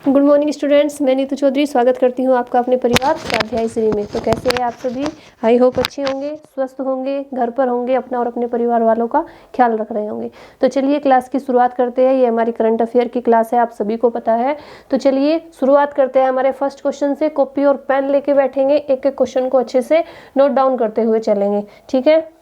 Good morning students, मैं नीतू चौधरी स्वागत करती हूँ आपका अपने परिवार स्वाध्याय श्री में। तो कैसे हैं आप सभी? आई होप अच्छे होंगे, स्वस्थ होंगे, घर पर होंगे, अपना और अपने परिवार वालों का ख्याल रख रहे होंगे। तो चलिए क्लास की शुरुआत करते हैं। ये हमारी करंट अफेयर की क्लास है, आप सभी को पता है। तो चलिए शुरुआत करते हैं हमारे फर्स्ट क्वेश्चन से। कॉपी और पेन लेके बैठेंगे, एक एक क्वेश्चन को अच्छे से नोट डाउन करते हुए चलेंगे, ठीक है।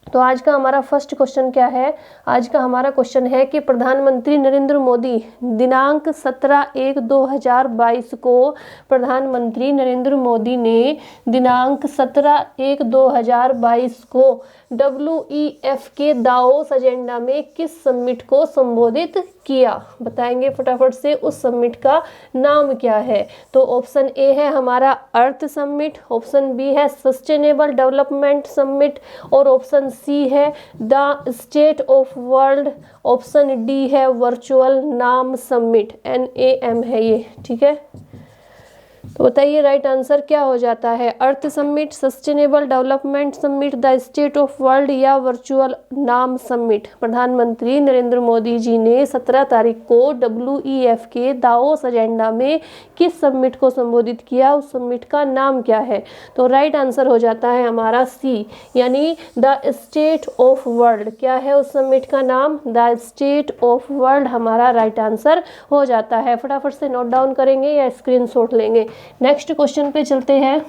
तो आज का हमारा फर्स्ट क्वेश्चन क्या है? आज का हमारा क्वेश्चन है कि प्रधानमंत्री नरेंद्र मोदी दिनांक 17/1/2022 को प्रधानमंत्री नरेंद्र मोदी ने दिनांक 17/1/2022 को WEF के दावोस एजेंडा में किस समिट को संबोधित किया? बताएंगे फटाफट से उस समिट का नाम क्या है? तो ऑप्शन ए है हमारा अर्थ समिट, ऑप्शन बी है सस्टेनेबल डेवलपमेंट समिट और ऑप्शन सी है the state of world, option D है वर्चुअल नाम समिट, NAM है ये, ठीक है। तो बताइए राइट आंसर क्या हो जाता है? Earth summit, sustainable development summit, the state of world या वर्चुअल नाम समिट? प्रधानमंत्री नरेंद्र मोदी जी ने 17 तारीख को WEF के दावोस एजेंडा में किस समिट को संबोधित किया? उस समिट का नाम क्या है? तो राइट आंसर हो जाता है हमारा सी, यानी द स्टेट ऑफ वर्ल्ड। क्या है उस समिट का नाम? द स्टेट ऑफ वर्ल्ड हमारा राइट आंसर हो जाता है। फटाफट से नोट डाउन करेंगे या स्क्रीनशॉट लेंगे। नेक्स्ट क्वेश्चन पे चलते हैं।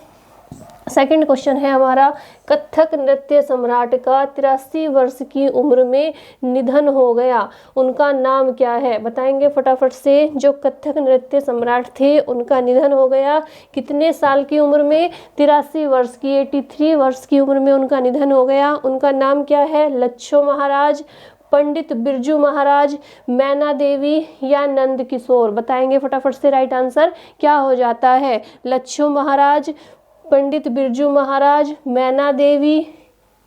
सेकंड क्वेश्चन है हमारा, कथक नृत्य सम्राट का 83 वर्ष की उम्र में निधन हो गया, उनका नाम क्या है? बताएंगे फटाफट से। जो कथक नृत्य सम्राट थे उनका निधन हो गया कितने साल की उम्र में? 83 वर्ष की, 83 वर्ष की उम्र में उनका निधन हो गया। उनका नाम क्या है? लच्छो महाराज, पंडित बिरजू महाराज, मैना देवी या नंद किशोर? बताएंगे फटाफट से राइट आंसर क्या हो जाता है? लच्छो महाराज, पंडित बिरजू महाराज, मैना देवी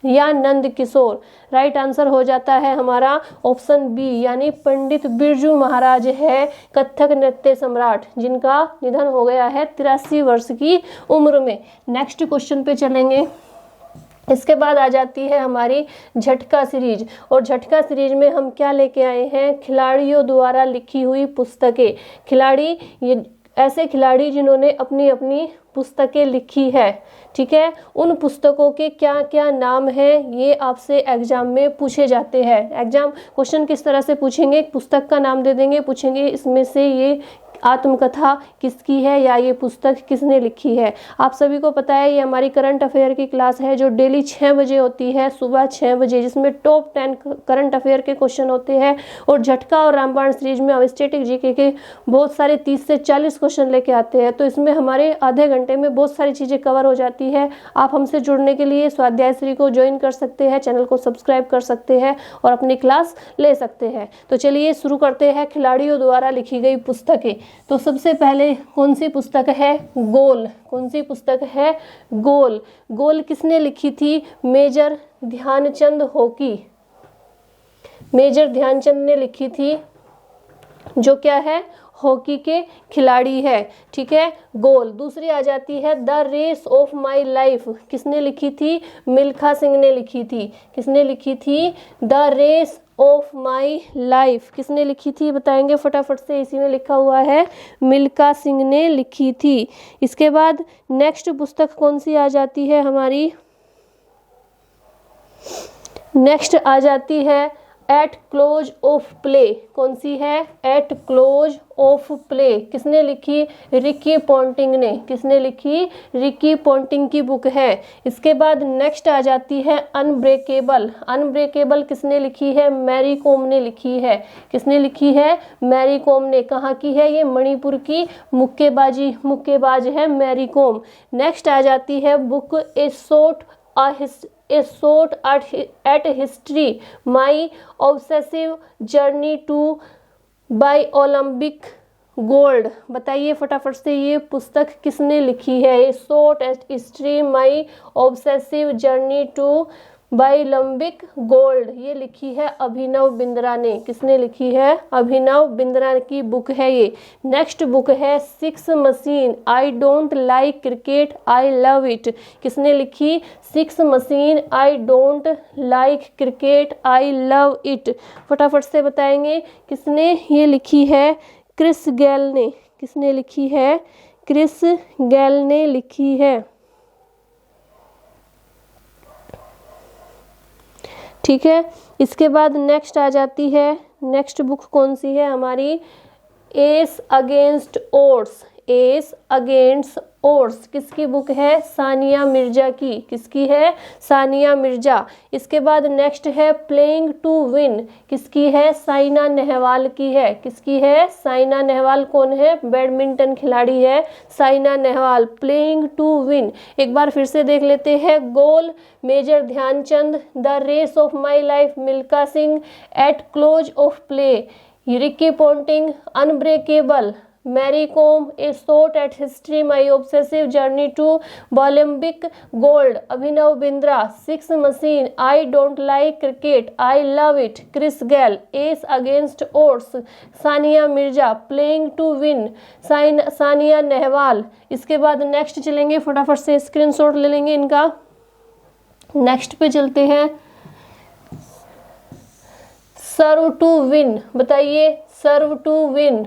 या नंद किशोर? राइट आंसर हो जाता है हमारा ऑप्शन बी, यानी पंडित बिरजू महाराज है कथक नृत्य सम्राट, जिनका निधन हो गया है 83 वर्ष की उम्र में। नेक्स्ट क्वेश्चन पे चलेंगे। इसके बाद आ जाती है हमारी झटका सीरीज, और झटका सीरीज में हम क्या लेके आए हैं? खिलाड़ियों द्वारा लिखी हुई पुस्तकें। खिलाड़ी, ये ऐसे खिलाड़ी जिन्होंने अपनी अपनी पुस्तकें लिखी है, ठीक है। उन पुस्तकों के क्या क्या नाम हैं, ये आपसे एग्जाम में पूछे जाते हैं। एग्जाम क्वेश्चन किस तरह से पूछेंगे? पुस्तक का नाम दे देंगे, पूछेंगे इसमें से ये आत्मकथा किसकी है या ये पुस्तक किसने लिखी है। आप सभी को पता है ये हमारी करंट अफेयर की क्लास है जो डेली 6 बजे होती है, सुबह 6 बजे, जिसमें टॉप 10 करंट अफेयर के क्वेश्चन होते हैं। और झटका और रामबाण सीरीज में हम स्टैटिक जीके के बहुत सारे 30 से 40 क्वेश्चन लेके आते हैं। तो इसमें हमारे आधे घंटे में बहुत सारी चीज़ें कवर हो जाती है। आप हमसे जुड़ने के लिए स्वाध्याय श्री को ज्वाइन कर सकते हैं, चैनल को सब्सक्राइब कर सकते हैं और अपनी क्लास ले सकते हैं। तो चलिए शुरू करते हैं खिलाड़ियों द्वारा लिखी गई पुस्तकें। तो सबसे पहले कौन सी पुस्तक है? गोल। कौन सी पुस्तक है? गोल। गोल किसने लिखी थी? Major Dhyan Chand hockey, major Dhyan Chand ने लिखी थी, जो क्या है? हॉकी के खिलाड़ी है, ठीक है। गोल। दूसरी आ जाती है the race of my life, किसने लिखी थी? मिल्खा सिंह ने लिखी थी। किसने लिखी थी? The race of my life किसने लिखी थी? बताएंगे फटाफट से, इसी में लिखा हुआ है, मिल्खा सिंह ने लिखी थी। इसके बाद नेक्स्ट पुस्तक कौन सी आ जाती है हमारी? नेक्स्ट आ जाती है एट क्लोज ऑफ प्ले। कौन सी है? एट क्लोज ऑफ प्ले किसने लिखी? रिकी पॉन्टिंग ने। किसने लिखी? रिकी पॉन्टिंग की बुक है। इसके बाद नेक्स्ट आ जाती है अनब्रेकेबल। अनब्रेकेबल किसने लिखी है? मैरी कॉम ने लिखी है। किसने लिखी है? मैरी कॉम ने। कहाँ की है ये? मणिपुर की मुक्केबाज है मैरी कॉम। नेक्स्ट आ जाती है book a shot at history, my obsessive journey to by Olympic gold. बताइए फटाफट से ये पुस्तक किसने लिखी है? A shot at history, my obsessive journey to by Olympic gold, ये लिखी है अभिनव बिंद्रा ने। किसने लिखी है? अभिनव बिंद्रा की बुक है ये। नेक्स्ट बुक है six machine, I don't like cricket I love it. किसने लिखी? Six machine, I don't like cricket I love it. फटाफट से बताएंगे किसने ये लिखी है? क्रिस गेल ने। किसने लिखी है? क्रिस गैल ने लिखी है। ठीक है, इसके बाद नेक्स्ट आ जाती है, नेक्स्ट बुक कौन सी है हमारी? S against odds. S against odds किसकी बुक है? सानिया मिर्जा की। किसकी है? सानिया मिर्जा। इसके बाद नेक्स्ट है प्लेइंग टू विन। किसकी है? साइना नेहवाल की है। किसकी है? साइना नेहवाल। कौन है? बैडमिंटन खिलाड़ी है Saina Nehwal. Playing to win एक बार फिर से देख लेते हैं। Goal major Dhyanchand. The race of my life Milkha Singh. At close of play Ricky Ponting. Unbreakable Mary Kom. A shot at history my obsessive journey to Olympic gold Abhinav Bindra. Six machine. I don't like cricket I love it Chris Gayle. Ace against odds Sania Mirza. Playing to win Sania Nehwal. इसके बाद next चलेंगे, फटाफट से screenshot ले लेंगे इनका। Next पे चलते हैं। सर्व टू विन बताइए, सर्व टू विन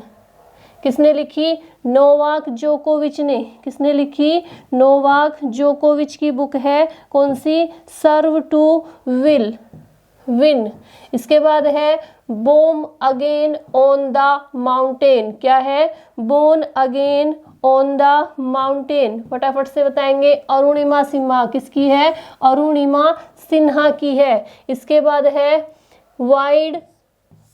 किसने लिखी? नोवाक जोकोविच ने। किसने लिखी? नोवाक जोकोविच की बुक है कौन सी? सर्व टू विन। इसके बाद है born again on the mountain. क्या है? Born again on the mountain. फटाफट से बताएंगे। अरुणिमा सिन्हा किसकी है? अरुणिमा सिन्हा की है। इसके बाद है वाइड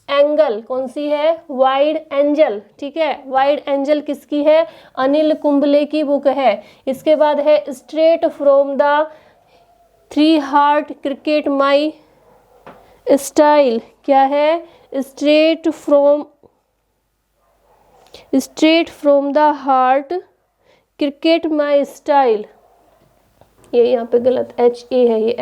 एंगल। कौन सी है? Wide angel. ठीक है, वाइड एंजल किसकी है? अनिल कुंबले की बुक है। इसके बाद है straight from the three heart cricket my style. क्या है? Straight from the heart cricket my style. ये यहाँ पे गलत HA है, ये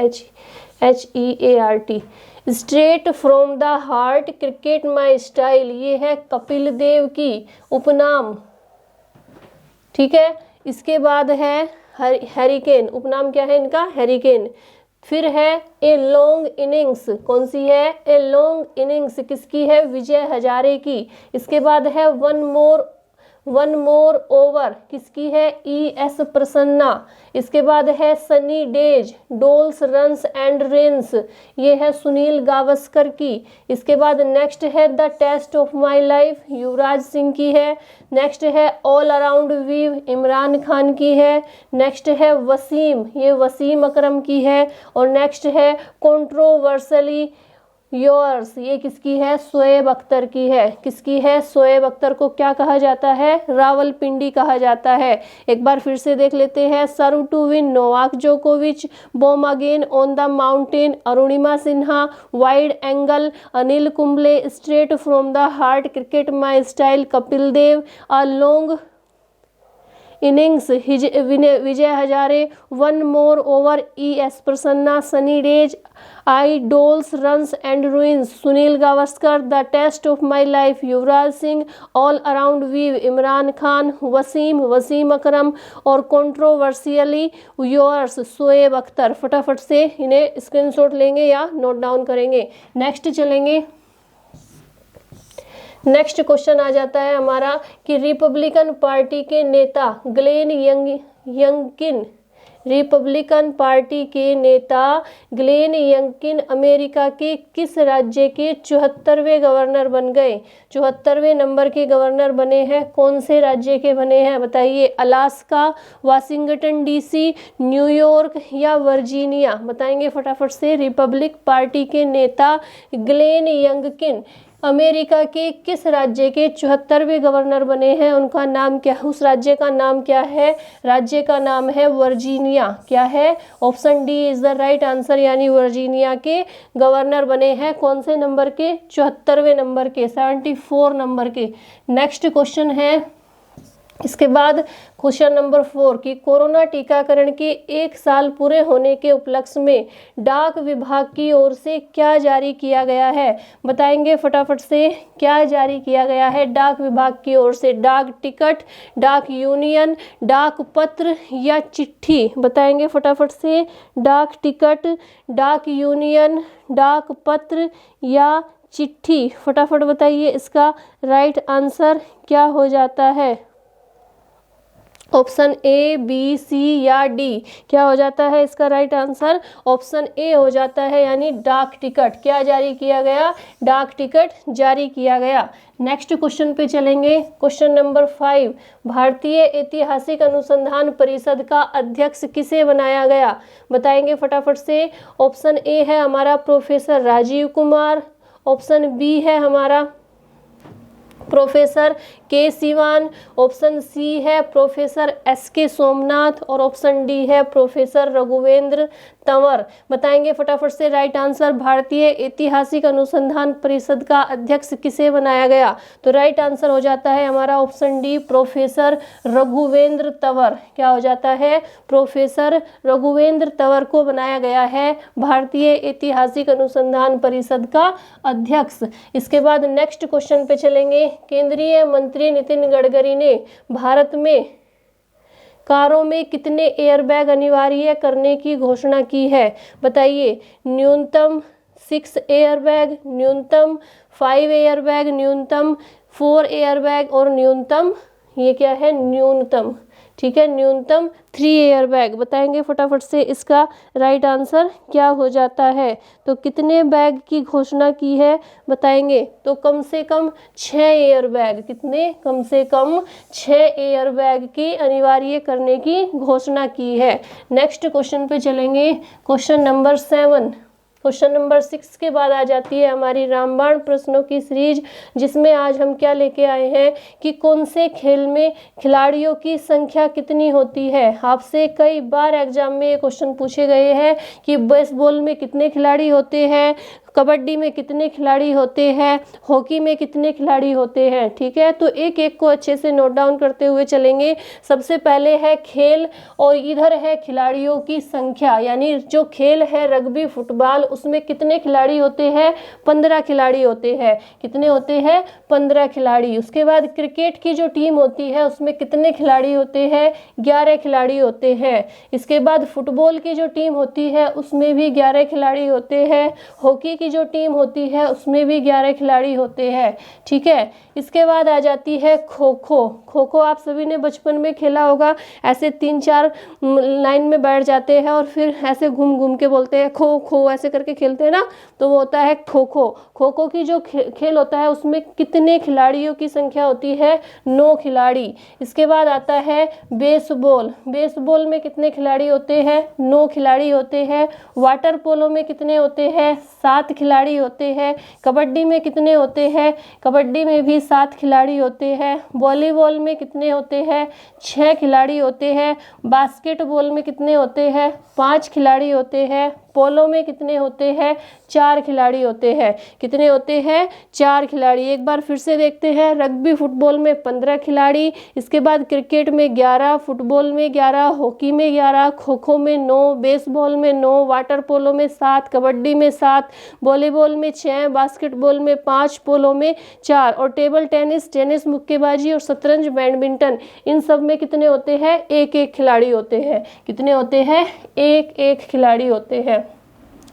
HEART। Straight from the heart cricket my style ये है कपिल देव की उपनाम। ठीक है, इसके बाद है हैरिकेन। उपनाम क्या है इनका? हैरिकेन। फिर है ए लॉन्ग इनिंग्स। कौन सी है? ए लॉन्ग इनिंग्स किसकी है? विजय हजारे की। इसके बाद है वन मोर ओवर किसकी है? ES प्रसन्ना। इसके बाद है sunny days dolls runs and rains ये है सुनील गावस्कर की। इसके बाद नेक्स्ट है the test of my life Yuvraj Singh की है। नेक्स्ट है all around view Imran Khan की है। नेक्स्ट है वसीम, ये वसीम अकरम की है। और नेक्स्ट है कंट्रोवर्सली योर्स ये किसकी है? शोएब अख्तर की है। किसकी है? शोएब अख्तर को क्या कहा जाता है? रावलपिंडी कहा जाता है। एक बार फिर से देख लेते हैं। सर्व टू विन नोवाक जोकोविच। Born again on the mountain Arunima Sinha. Wide angle Anil Kumble. Straight from the heart cricket my style Kapil Dev. A long innings Vijay Hazare. One more over ES Prasanna. Sunny days I dolls runs and ruins Sunil Gavaskar. The test of my life Yuvraj Singh. All around view Imran Khan. Wasim Akram. और controversially yours Shoaib Akhtar. फटाफट से इन्हें screenshot लेंगे या note down करेंगे। Next चलेंगे। Next question आ जाता है हमारा कि रिपब्लिकन पार्टी के नेता ग्लेन यंकिन। रिपब्लिकन पार्टी के नेता ग्लेन यंकिन अमेरिका के किस राज्य के 74वें गवर्नर बन गए? 74वें नंबर के गवर्नर बने हैं। कौन से राज्य के बने हैं बताइए? अलास्का, वाशिंगटन DC, न्यूयॉर्क या वर्जीनिया? बताएंगे फटाफट से। रिपब्लिक पार्टी के नेता ग्लेन यंकिन अमेरिका के किस राज्य के 74वें गवर्नर बने हैं? उनका नाम क्या? उस राज्य का नाम क्या है? राज्य का नाम है वर्जीनिया। क्या है? Option D is the right answer, यानी वर्जीनिया के गवर्नर बने हैं। कौन से नंबर के? 74वें नंबर के, 74 नंबर के। नेक्स्ट क्वेश्चन है इसके बाद क्वेश्चन नंबर 4 कि कोरोना टीकाकरण के 1 साल पूरे होने के उपलक्ष्य में डाक विभाग की ओर से क्या जारी किया गया है? बताएंगे फटाफट से। क्या जारी किया गया है डाक विभाग की ओर से? डाक टिकट, डाक यूनियन, डाक पत्र या चिट्ठी? बताएंगे फटाफट से। डाक टिकट, डाक यूनियन, डाक पत्र या चिट्ठी? फटाफट बताइए इसका राइट आंसर क्या हो जाता है। ऑप्शन ए, बी, सी या डी? क्या हो जाता है इसका राइट आंसर? ऑप्शन ए हो जाता है, यानी डाक टिकट। क्या जारी किया गया? डाक टिकट जारी किया गया। नेक्स्ट क्वेश्चन पे चलेंगे। क्वेश्चन नंबर 5, भारतीय ऐतिहासिक अनुसंधान परिषद का अध्यक्ष किसे बनाया गया? बताएंगे फटाफट से। ऑप्शन ए है हमारा professor Rajiv Kumar, option B है हमारा प्रोफेसर के सिवान, ऑप्शन सी है प्रोफेसर एस के सोमनाथ और ऑप्शन डी है प्रोफेसर रघुवेंद्र तंवर। बताएंगे फटाफट से राइट आंसर। भारतीय ऐतिहासिक अनुसंधान परिषद का अध्यक्ष किसे बनाया गया? तो राइट आंसर हो जाता है हमारा option D, professor Raghuvendra Tanwar. क्या हो जाता है? प्रोफेसर रघुवेंद्र तंवर को बनाया गया है भारतीय ऐतिहासिक अनुसंधान परिषद का अध्यक्ष। इसके बाद नेक्स्ट क्वेश्चन पे चलेंगे। केंद्रीय मंत्री नितिन गडकरी ने भारत में कारों में कितने एयरबैग अनिवार्य करने की घोषणा की है? बताइए। न्यूनतम 6 एयरबैग, न्यूनतम 5 एयरबैग, न्यूनतम 4 एयरबैग और न्यूनतम, ये क्या है? न्यूनतम, ठीक है, न्यूनतम 3 एयरबैग। बताएंगे फटाफट से इसका राइट आंसर क्या हो जाता है? तो कितने बैग की घोषणा की है बताएंगे? तो कम से कम 6 एयरबैग। कितने? कम से कम 6 एयरबैग की अनिवार्य करने की घोषणा की है। नेक्स्ट क्वेश्चन पे चलेंगे। Question number 7। क्वेश्चन नंबर 6 के बाद आ जाती है हमारी रामबाण प्रश्नों की सीरीज, जिसमें आज हम क्या लेके आए हैं कि कौन से खेल में खिलाड़ियों की संख्या कितनी होती है। आपसे कई बार एग्जाम में ये क्वेश्चन पूछे गए हैं कि बेसबॉल में कितने खिलाड़ी होते हैं, कबड्डी में कितने खिलाड़ी होते हैं, हॉकी में कितने खिलाड़ी होते हैं। ठीक है, तो एक एक को अच्छे से नोट डाउन करते हुए चलेंगे। सबसे पहले है खेल और इधर है खिलाड़ियों की संख्या, यानी जो खेल है रग्बी फुटबॉल, उसमें कितने खिलाड़ी होते हैं? 15 खिलाड़ी होते हैं। कितने होते हैं? 15 खिलाड़ी। उसके बाद क्रिकेट की जो टीम होती है उसमें कितने खिलाड़ी होते हैं? 11 खिलाड़ी होते हैं। इसके बाद फुटबॉल की जो टीम होती है उसमें भी 11 खिलाड़ी होते हैं। हॉकी की जो टीम होती है उसमें भी 11 खिलाड़ी होते हैं। ठीक है, इसके बाद आ जाती है खो खो। खो खो आप सभी ने बचपन में खेला होगा। ऐसे 3-4 लाइन में बैठ जाते हैं और फिर ऐसे घूम घूम के बोलते हैं खो खो, ऐसे करके खेलते हैं ना, तो वो होता है खो खो। खो खो की जो खेल होता है उसमें कितने खिलाड़ियों की संख्या होती है? 9 खिलाड़ी। इसके बाद आता है बेसबॉल। बेसबॉल में कितने खिलाड़ी होते हैं? 9 खिलाड़ी होते हैं। वाटर पोलो में कितने होते हैं? 7 खिलाड़ी होते हैं। कबड्डी में कितने होते हैं? कबड्डी में भी 7 खिलाड़ी होते हैं। वॉलीबॉल में कितने होते हैं? 6 खिलाड़ी होते हैं। बास्केटबॉल में कितने होते हैं? 5 खिलाड़ी होते हैं। पोलो में कितने होते हैं? 4 खिलाड़ी होते हैं। कितने होते हैं? 4 खिलाड़ी। एक बार फिर से देखते हैं। रग्बी फुटबॉल में 15 खिलाड़ी, इसके बाद क्रिकेट में 11, फुटबॉल में 11, हॉकी में 11, खो खो में 9, बेसबॉल में 9, वाटर पोलो में 7, कबड्डी में 7, वॉलीबॉल में 6, बास्केटबॉल में 5, पोलो में 4 और टेबल टेनिस, टेनिस मुक्केबाजी और शतरंज बैडमिंटन, इन सब में कितने होते हैं? 1-1 खिलाड़ी होते हैं। कितने होते हैं? 1-1 खिलाड़ी होते हैं।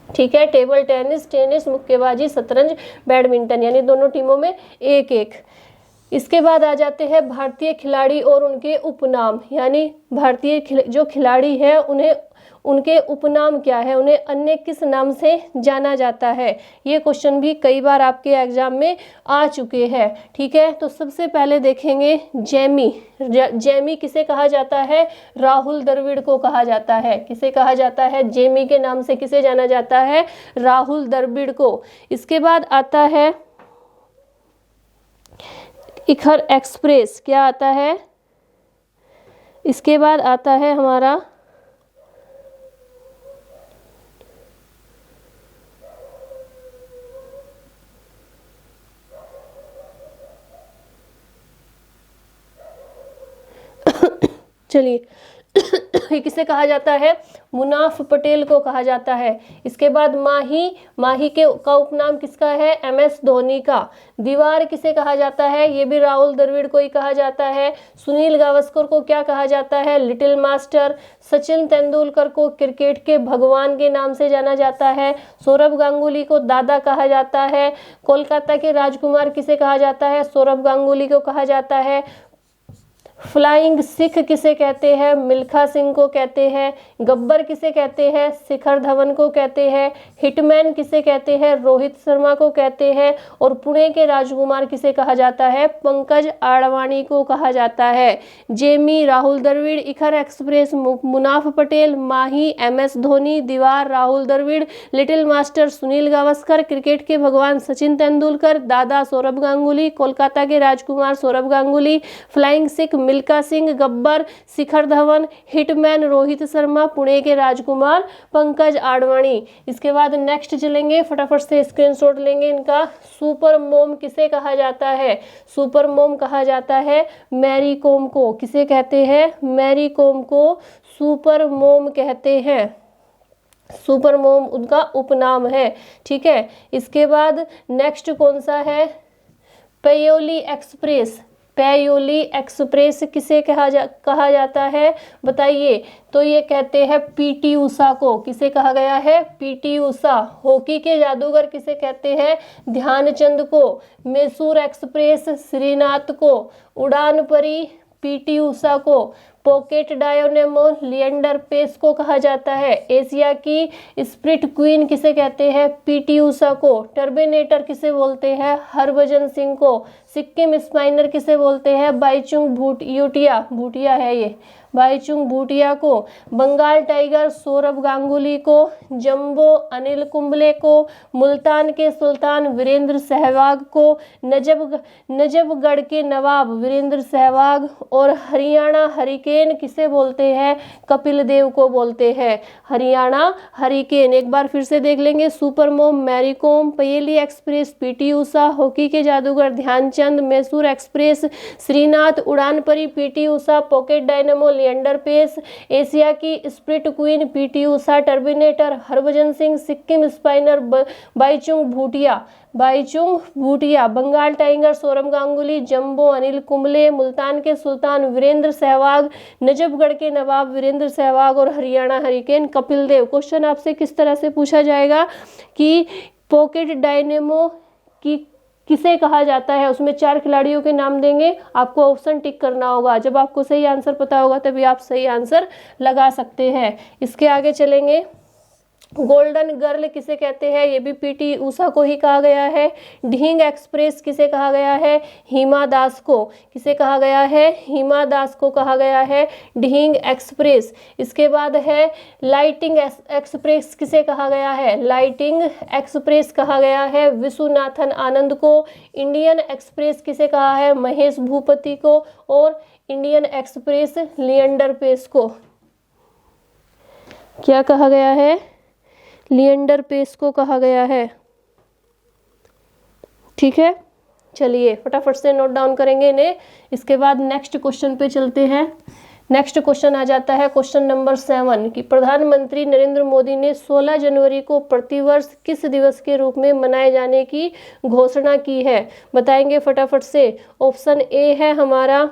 ठीक है, टेबल टेनिस, टेनिस मुक्केबाजी, शतरंज बैडमिंटन, यानी दोनों टीमों में 1-1। इसके बाद आ जाते हैं भारतीय खिलाड़ी और उनके उपनाम, यानी भारतीय जो खिलाड़ी है उन्हें उनके उपनाम क्या है, उन्हें अन्य किस नाम से जाना जाता है। ये क्वेश्चन भी कई बार आपके एग्जाम में आ चुके हैं। ठीक है, तो सबसे पहले देखेंगे जैमी। जैमी किसे कहा जाता है? राहुल द्रविड़ को कहा जाता है। किसे कहा जाता है? जैमी के नाम से किसे जाना जाता है? राहुल द्रविड़ को। इसके बाद आता है इखर एक्सप्रेस। क्या आता है? इसके बाद आता है हमारा चलिए ये किसे कहा जाता है? मुनाफ पटेल को कहा जाता है। इसके बाद माही, माही के का उपनाम किसका है? MS धोनी का। दीवार किसे कहा जाता है? ये भी राहुल द्रविड़ को ही कहा जाता है। सुनील गावस्कर को क्या कहा जाता है? Little master. सचिन तेंदुलकर को क्रिकेट के भगवान के नाम से जाना जाता है। सौरभ गांगुली को दादा कहा जाता है। कोलकाता के राजकुमार किसे कहा जाता है? सौरभ गांगुली को कहा जाता है। फ्लाइंग सिख किसे कहते हैं? मिल्खा सिंह को कहते हैं। गब्बर किसे कहते हैं? शिखर धवन को कहते हैं। हिटमैन किसे कहते हैं? रोहित शर्मा को कहते हैं। और पुणे के राजकुमार किसे कहा जाता है? पंकज आडवाणी को कहा जाता है। Jammy Rahul Dravid, Ikhar express Munaf Patel, Mahi MS Dhoni, दीवार Rahul Dravid, little master Sunil Gavaskar, cricket के भगवान सचिन तेंदुलकर, दादा सौरभ गांगुली, कोलकाता के राजकुमार सौरभ गांगुली, फ्लाइंग सिख मिल्खा सिंह, गब्बर शिखर धवन, हिटमैन रोहित शर्मा, पुणे के राजकुमार पंकज आडवाणी। इसके बाद नेक्स्ट चलेंगे, फटाफट से स्क्रीनशॉट लेंगे इनका। सुपर मोम किसे कहा जाता है? सुपर मोम कहा जाता है मैरी कॉम को। किसे कहते हैं? मैरी कॉम को सुपर मोम कहते हैं। सुपर मोम उनका उपनाम है। ठीक है, इसके बाद नेक्स्ट कौन सा है? पयोली एक्सप्रेस। पयोली एक्सप्रेस किसे कहा जाता है? बताइए। तो ये कहते हैं PT उषा को। किसे कहा गया है? PT उषा। हॉकी के जादूगर किसे कहते हैं? ध्यानचंद को। मैसूर एक्सप्रेस श्रीनाथ को। उड़ान परी PT उषा को। पॉकेट डायनेमो लिएंडर पेस को कहा जाता है। एशिया की स्प्रिट क्वीन किसे कहते हैं? PT उषा को। टर्मिनेटर किसे बोलते हैं? हरभजन सिंह को। सिक्किम स्पाइनर किसे बोलते हैं? बाईचुंग भूटिया है ये, बाईचुंग भूटिया को। बंगाल टाइगर सौरभ गांगुली को। जंबो अनिल कुंबले को। मुल्तान के सुल्तान वीरेंद्र सहवाग को। नजफगढ़ के नवाब वीरेंद्र सहवाग। और हरियाणा हरिकेन किसे बोलते हैं? कपिल देव को बोलते हैं। हरियाणा हरिकेन एक बार फिर से देख लेंगे। Super mom Mary Kom, Payyoli express PT उषा, हॉकी के जादूगर ध्यानचंद, मैसूर एक्सप्रेस श्रीनाथ, उड़ान परी PT उषा, pocket dynamo Leander Paes, Asia की स्प्रिट क्वीन PT उषा, terminator Harbhajan Singh, Sikkim spinner Baichung Bhutia, Bengal tiger Sourav Ganguly, jumbo Anil Kumble, Multan के सुल्तान वीरेंद्र सहवाग, नजफगढ़ के नवाब वीरेंद्र सहवाग और हरियाणा हरिकेन कपिल देव। क्वेश्चन आपसे किस तरह से पूछा जाएगा कि पॉकेट डायनेमो की किसे कहा जाता है, उसमें 4 खिलाड़ियों के नाम देंगे, आपको ऑप्शन टिक करना होगा। जब आपको सही आंसर पता होगा तभी आप सही आंसर लगा सकते हैं। इसके आगे चलेंगे। गोल्डन गर्ल किसे कहते हैं? ये भी PT उषा को ही कहा गया है। ढींग एक्सप्रेस किसे कहा गया है? हिमा दास को। किसे कहा गया है? हिमा दास को कहा गया है ढींग एक्सप्रेस। इसके बाद है लाइटिंग एक्सप्रेस किसे कहा गया है? लाइटिंग एक्सप्रेस कहा गया है विश्वनाथन आनंद को। इंडियन एक्सप्रेस किसे कहा है? महेश भूपति को। और इंडियन एक्सप्रेस लिएंडर पेस को। क्या कहा गया है? लिएंडर पेस को कहा गया है। ठीक है, चलिए फटाफट से नोट डाउन करेंगे इन्हें। इसके बाद नेक्स्ट क्वेश्चन पे चलते हैं। नेक्स्ट क्वेश्चन आ जाता है क्वेश्चन नंबर 7 कि प्रधानमंत्री नरेंद्र मोदी ने 16 जनवरी को प्रतिवर्ष किस दिवस के रूप में मनाए जाने की घोषणा की है? बताएंगे फटाफट से। ऑप्शन A है हमारा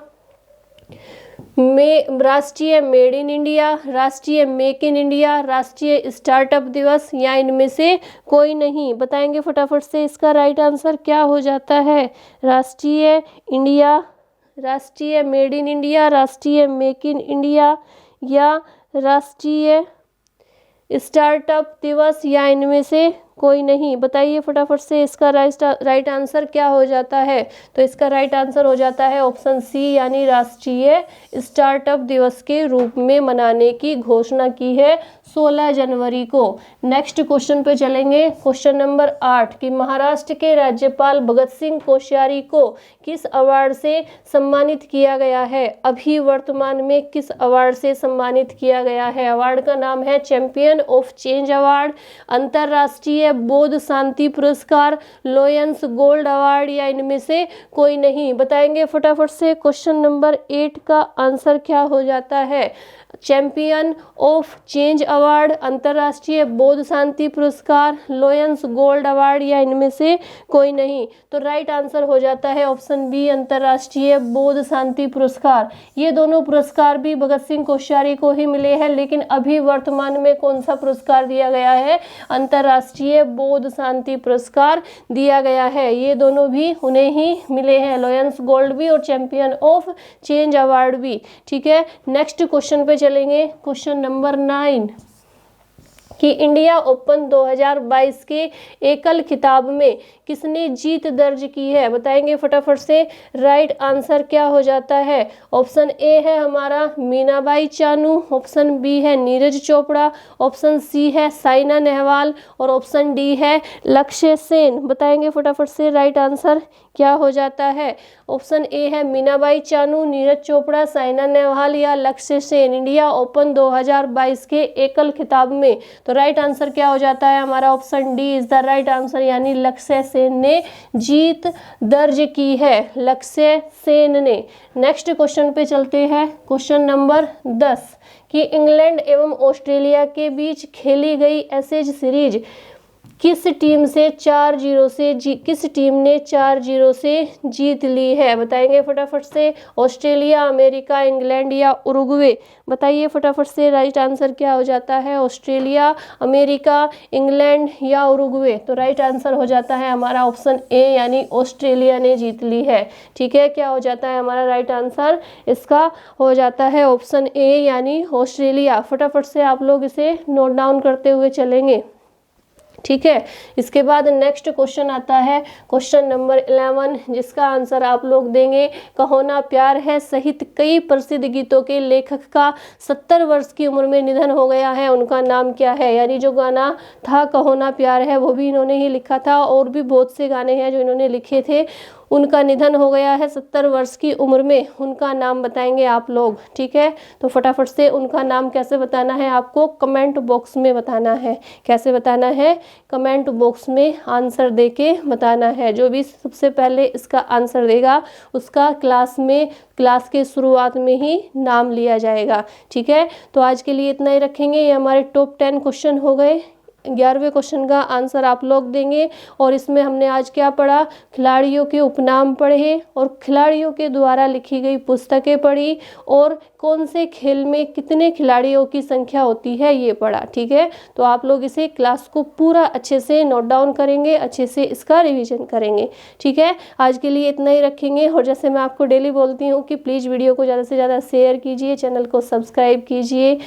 राष्ट्रीय मेड इन इंडिया, राष्ट्रीय मेक इन इंडिया, राष्ट्रीय स्टार्टअप दिवस, या इनमें से कोई नहीं। बताएंगे फटाफट से इसका राइट आंसर क्या हो जाता है? राष्ट्रीय इंडिया, राष्ट्रीय मेड इन इंडिया, राष्ट्रीय मेक इन इंडिया या राष्ट्रीय स्टार्टअप दिवस, या इनमें से कोई नहीं। बताइए फटाफट से इसका राइट आंसर क्या हो जाता है? तो इसका राइट आंसर हो जाता है ऑप्शन C, यानी राष्ट्रीय स्टार्टअप दिवस के रूप में मनाने की घोषणा की है 16 जनवरी को। नेक्स्ट क्वेश्चन पे चलेंगे। क्वेश्चन नंबर 8 कि महाराष्ट्र के राज्यपाल भगत सिंह कोश्यारी को किस अवार्ड से सम्मानित किया गया है? अभी वर्तमान में किस अवार्ड से सम्मानित किया गया है? अवार्ड का नाम है चैंपियन ऑफ चेंज अवार्ड, अंतरराष्ट्रीय बौद्ध शांति पुरस्कार, लोयंस गोल्ड अवार्ड, या इनमें से कोई नहीं। बताएंगे फटाफट से। क्वेश्चन नंबर 8 का आंसर क्या हो जाता है? चैंपियन ऑफ चेंज अवार्ड, अंतर्राष्ट्रीय बौद्ध शांति पुरस्कार, लोयंस गोल्ड अवार्ड या इनमें से कोई नहीं। तो राइट आंसर हो जाता है ऑप्शन बी, अंतर्राष्ट्रीय बौद्ध शांति पुरस्कार। ये दोनों पुरस्कार भी भगत सिंह कोश्यारी को ही मिले हैं, लेकिन अभी वर्तमान में कौन सा पुरस्कार दिया गया है? अंतर्राष्ट्रीय बौद्ध शांति पुरस्कार दिया गया है। ये दोनों भी उन्हें ही मिले हैं, लोयंस गोल्ड भी और चैंपियन ऑफ चेंज अवार्ड भी। ठीक है, नेक्स्ट क्वेश्चन पे चलेंगे। क्वेश्चन नंबर 9 कि इंडिया ओपन 2022 के एकल खिताब में किसने जीत दर्ज की है? बताएंगे फटाफट से। राइट आंसर क्या हो जाता है? ऑप्शन ए है हमारा मीनाबाई चानू, ऑप्शन बी है नीरज चोपड़ा, ऑप्शन सी है साइना नेहवाल और ऑप्शन डी है लक्ष्य सेन। बताएंगे फटाफट से राइट आंसर क्या हो जाता है? ऑप्शन ए है मीनाबाई चानू, नीरज चोपड़ा, साइना नेहवाल या लक्ष्य सेन इंडिया ओपन 2022 के एकल खिताब में। तो राइट आंसर क्या हो जाता है हमारा? Option D is the right answer, यानी लक्ष्य सेन ने जीत दर्ज की है, लक्ष्य सेन ने। नेक्स्ट क्वेश्चन पे चलते हैं। क्वेश्चन नंबर 10 कि इंग्लैंड एवं ऑस्ट्रेलिया के बीच खेली गई एशेज सीरीज किस टीम ने 4-0 से जीत ली है? बताएंगे फटाफट से। ऑस्ट्रेलिया, अमेरिका, इंग्लैंड या उरुग्वे? बताइए फटाफट से राइट आंसर क्या हो जाता है? ऑस्ट्रेलिया, अमेरिका, इंग्लैंड या उरुग्वे? तो राइट आंसर हो जाता है हमारा ऑप्शन ए, यानी ऑस्ट्रेलिया ने जीत ली है। ठीक है, क्या हो जाता है हमारा राइट आंसर? इसका हो जाता है ऑप्शन ए, यानी ऑस्ट्रेलिया। फटाफट से आप लोग इसे नोट डाउन करते हुए चलेंगे। ठीक है, इसके बाद नेक्स्ट क्वेश्चन आता है क्वेश्चन नंबर 11, जिसका आंसर आप लोग देंगे कहो ना प्यार है सहित कई प्रसिद्ध गीतों के लेखक का 70 वर्ष की उम्र में निधन हो गया है, उनका नाम क्या है? यानी जो गाना था कहो ना प्यार है वो भी इन्होंने ही लिखा था, और भी बहुत से गाने हैं जो इन्होंने लिखे थे। उनका निधन हो गया है 70 वर्ष की उम्र में, उनका नाम बताएंगे आप लोग। ठीक है, तो फटाफट से उनका नाम कैसे बताना है आपको? कमेंट बॉक्स में बताना है। कैसे बताना है? कमेंट बॉक्स में आंसर देके बताना है। जो भी सबसे पहले इसका आंसर देगा उसका क्लास के शुरुआत में ही नाम लिया जाएगा। ठीक है, तो आज के लिए इतना ही रखेंगे। ये हमारे टॉप 10 क्वेश्चन हो गए। 11वें क्वेश्चन का आंसर आप लोग देंगे, और इसमें हमने आज क्या पढ़ा? खिलाड़ियों के उपनाम पढ़े और खिलाड़ियों के द्वारा लिखी गई पुस्तकें पढ़ी, और कौन से खेल में कितने खिलाड़ियों की संख्या होती है ये पढ़ा। ठीक है, तो आप लोग इसे क्लास को पूरा अच्छे से नोट डाउन करेंगे, अच्छे से इसका रिवीजन करेंगे। ठीक है, आज के लिए इतना ही रखेंगे। और जैसे मैं आपको डेली बोलती हूँ कि प्लीज़ वीडियो को ज़्यादा से ज़्यादा शेयर कीजिए, चैनल को सब्सक्राइब कीजिए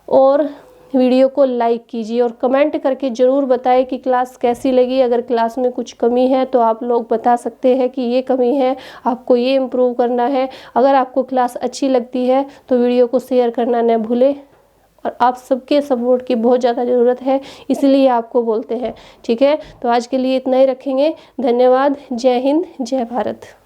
और वीडियो को लाइक कीजिए, और कमेंट करके ज़रूर बताएं कि क्लास कैसी लगी। अगर क्लास में कुछ कमी है तो आप लोग बता सकते हैं कि ये कमी है, आपको ये इम्प्रूव करना है। अगर आपको क्लास अच्छी लगती है तो वीडियो को शेयर करना न भूलें, और आप सबके सपोर्ट की बहुत ज़्यादा ज़रूरत है, इसलिए आपको बोलते हैं। ठीक है, तो आज के लिए इतना ही रखेंगे। धन्यवाद। जय हिंद, जय भारत।